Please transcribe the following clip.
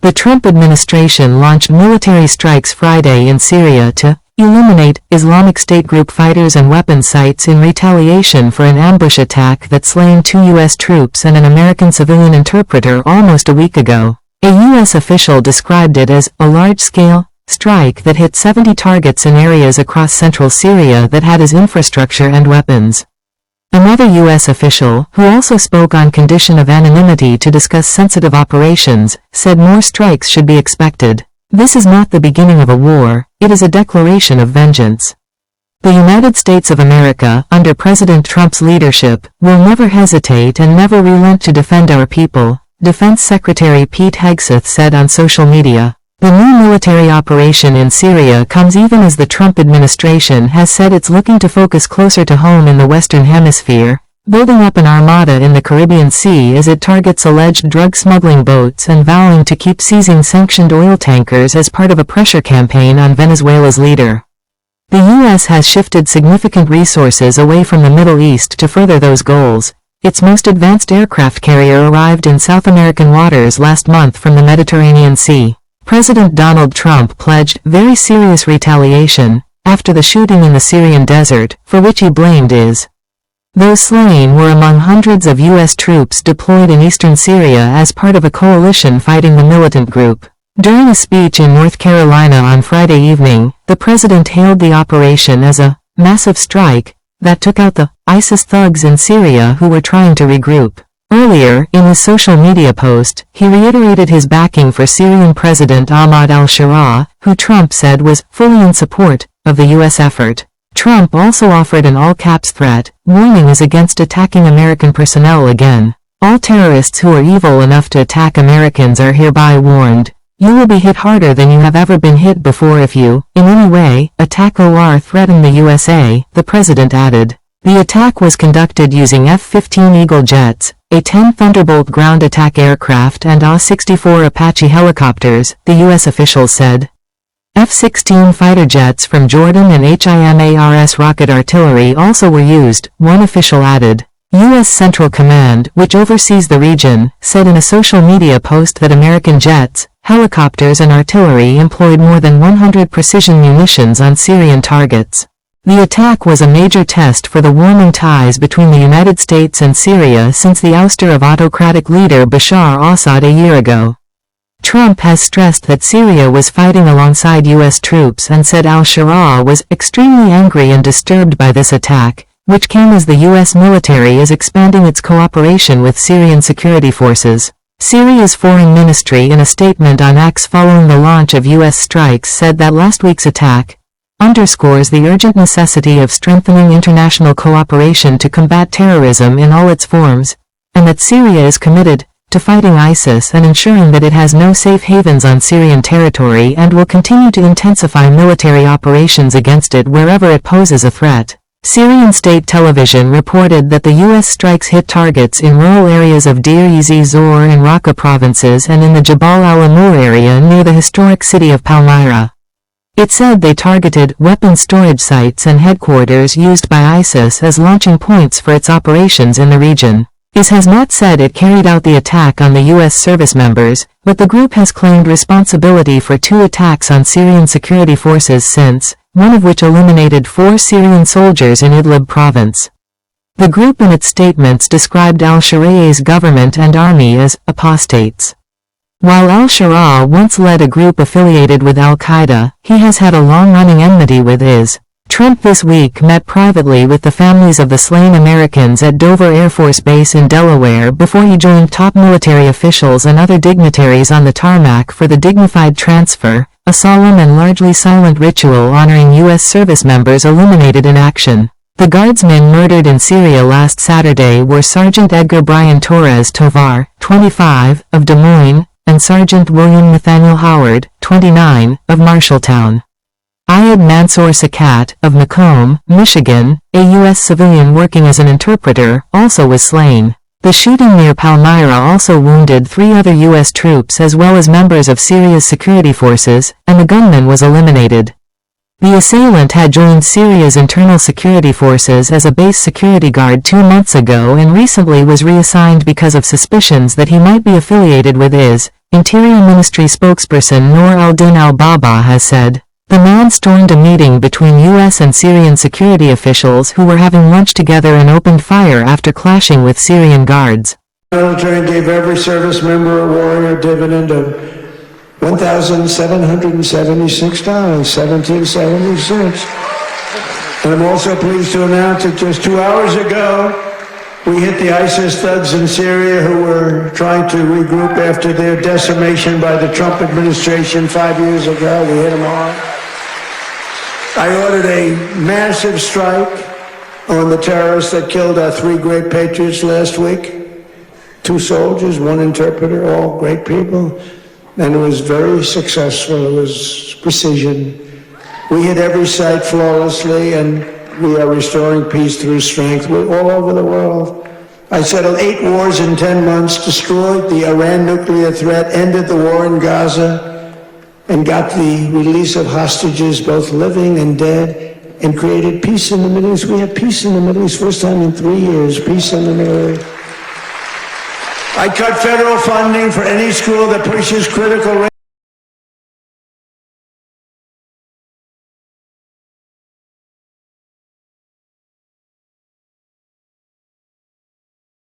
The Trump administration launched military strikes Friday in Syria to eliminate Islamic State group fighters and weapons sites in retaliation for an ambush attack that slain 2 U.S. troops and an American civilian interpreter almost a week ago. A U.S. official described it as a large-scale strike that hit 70 targets in areas across central Syria that had as infrastructure and weapons. Another U.S. official, who also spoke on condition of anonymity to discuss sensitive operations, said more strikes should be expected. This is not the beginning of a war, it is a declaration of vengeance. The United States of America, under President Trump's leadership, will never hesitate and never relent to defend our people, Defense Secretary Pete Hegseth said on social media. The new military operation in Syria comes even as the Trump administration has said it's looking to focus closer to home in the Western Hemisphere, building up an armada in the Caribbean Sea as it targets alleged drug smuggling boats and vowing to keep seizing sanctioned oil tankers as part of a pressure campaign on Venezuela's leader. The U.S. has shifted significant resources away from the Middle East to further those goals. Its most advanced aircraft carrier arrived in South American waters last month from the Mediterranean Sea. President Donald Trump pledged very serious retaliation after the shooting in the Syrian desert, for which he blamed IS. Those slain were among hundreds of U.S. troops deployed in eastern Syria as part of a coalition fighting the militant group. During a speech in North Carolina on Friday evening, the president hailed the operation as a massive strike that took out the ISIS thugs in Syria who were trying to regroup. Earlier, in his social media post, he reiterated his backing for Syrian President Ahmad al-Sharaa, who Trump said was fully in support of the U.S. effort. Trump also offered an all-caps threat, warning us against attacking American personnel again. All terrorists who are evil enough to attack Americans are hereby warned. You will be hit harder than you have ever been hit before if you, in any way, attack or threaten the USA, the president added. The attack was conducted using F-15 Eagle jets, A-10 Thunderbolt ground attack aircraft and A-64 Apache helicopters, the U.S. officials said. F-16 fighter jets from Jordan and HIMARS rocket artillery also were used, one official added. U.S. Central Command, which oversees the region, said in a social media post that American jets, helicopters and artillery employed more than 100 precision munitions on Syrian targets. The attack was a major test for the warming ties between the United States and Syria since the ouster of autocratic leader Bashar al-Assad a year ago. Trump has stressed that Syria was fighting alongside U.S. troops and said al-Sharaa was extremely angry and disturbed by this attack, which came as the U.S. military is expanding its cooperation with Syrian security forces. Syria's foreign ministry in a statement on X following the launch of U.S. strikes said that last week's attack underscores the urgent necessity of strengthening international cooperation to combat terrorism in all its forms, and that Syria is committed to fighting ISIS and ensuring that it has no safe havens on Syrian territory and will continue to intensify military operations against it wherever it poses a threat. Syrian state television reported that the U.S. strikes hit targets in rural areas of Deir ez-Zor and Raqqa provinces and in the Jabal al-Amur area near the historic city of Palmyra. It said they targeted weapons storage sites and headquarters used by ISIS as launching points for its operations in the region. IS has not said it carried out the attack on the U.S. service members, but the group has claimed responsibility for 2 attacks on Syrian security forces since, one of which eliminated 4 Syrian soldiers in Idlib province. The group in its statements described al-Sharia''s government and army as apostates. While al-Sharaa once led a group affiliated with al-Qaeda, he has had a long-running enmity with IS. Trump this week met privately with the families of the slain Americans at Dover Air Force Base in Delaware before he joined top military officials and other dignitaries on the tarmac for the dignified transfer, a solemn and largely silent ritual honoring U.S. service members eliminated in action. The guardsmen murdered in Syria last Saturday were Sergeant Edgar Brian Torres Tovar, 25, of Des Moines, and Sergeant William Nathaniel Howard, 29, of Marshalltown. Ayad Mansour Sakat, of Macomb, Michigan, a U.S. civilian working as an interpreter, also was slain. The shooting near Palmyra also wounded 3 other U.S. troops as well as members of Syria's security forces, and the gunman was eliminated. The assailant had joined Syria's internal security forces as a base security guard 2 months ago and recently was reassigned because of suspicions that he might be affiliated with IS, Interior Ministry spokesperson Noor al-Din al-Baba has said. The man stormed a meeting between U.S. and Syrian security officials who were having lunch together and opened fire after clashing with Syrian guards. The military gave every service member a warrior dividend of $1,776, 1776. And I'm also pleased to announce that just 2 hours ago, we hit the ISIS thugs in Syria who were trying to regroup after their decimation by the Trump administration 5 years ago. We hit them hard. I ordered a massive strike on the terrorists that killed our 3 great patriots last week. 2 soldiers, 1 interpreter, all great people. And it was very successful. It was precision. We hit every site flawlessly, and we are restoring peace through strength. We're all over the world. I settled 8 wars in 10 months, destroyed the Iran nuclear threat, ended the war in Gaza, and got the release of hostages, both living and dead, and created peace in the Middle East. We have peace in the Middle East, first time in 3 years, peace in the Middle East. I cut federal funding for any school that pushes critical